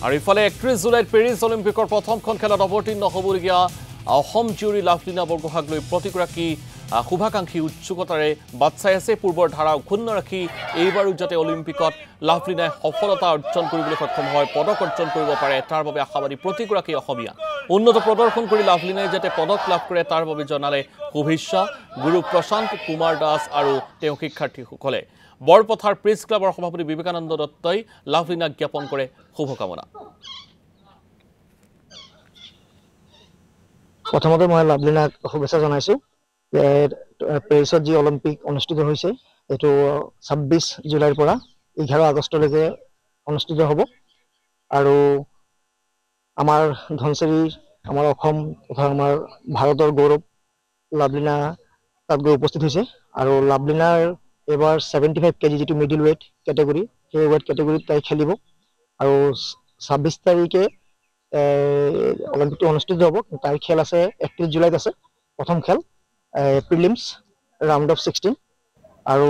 আৰু ইফালে 31 জুলাইত পেৰিছ অলিম্পিকৰ প্ৰথমখন খেলত অৱতীৰ্ণ হ'বলগীয়া অসম জীয়ৰী লাভলীনা বৰগোহাঁক লৈ প্ৰতিগৰাকী শুভাকাংক্ষী উৎসুকতাৰে বাট চাই আছে। পূৰ্বৰ ধাৰা অক্ষুণ্ণ ৰাখি এইবাৰো যাতে অলিম্পিকত লাভলীনাই সফলতা অৰ্জন কৰিবলৈ সক্ষম হয়, পদক অৰ্জন কৰিব পাৰে, তাৰ বাবে আশাবাদী প্ৰতিগৰাকী অসমীয়া। উন্নত প্ৰদৰ্শন কৰি লাভলীনাই যাতে পদক লাভ কৰে তাৰ বাবে জনালে শুভেচ্ছা গুৰু প্ৰশান্ত কুমাৰ দাস আৰু তেওঁ শিক্ষাৰ্থীসকলে। বৰপথাৰ প্ৰেছ ক্লাবৰ সভাপতি বিবেকানন্দ দত্তই লাভলীনাক জ্ঞাপন কৰে শুভকামনা। প্ৰথমতে মই লাভলীনাক শুভেচ্ছা জনাইছো যে পেৰিছত যি অলিম্পিক অনুষ্ঠিত হৈছে এইটো 26 জুলাইৰ পৰা 11 আগষ্টলৈকে অনুষ্ঠিত হ'ব আৰু আমাৰ ধনচিৰি আমাৰ অসম তথা আমাৰ ভাৰতৰ গৌৰৱ লাভলীনা তাত গৈ উপস্থিত হৈছে আৰু লাভলীনাৰ এবাৰ 75 কেজি যিটো মিডিল ৱেইট কেটেগৰী সেই ৱেইট কেটেগৰীত তাই খেলিব আৰু 26 তাৰিখে অলিম্পিকটো অনুষ্ঠিত হ'ব। তাইৰ খেল আছে 31 জুলাইত আছে প্ৰথম খেল প্ৰিলিমছ ৰাউণ্ড অফ 16 আৰু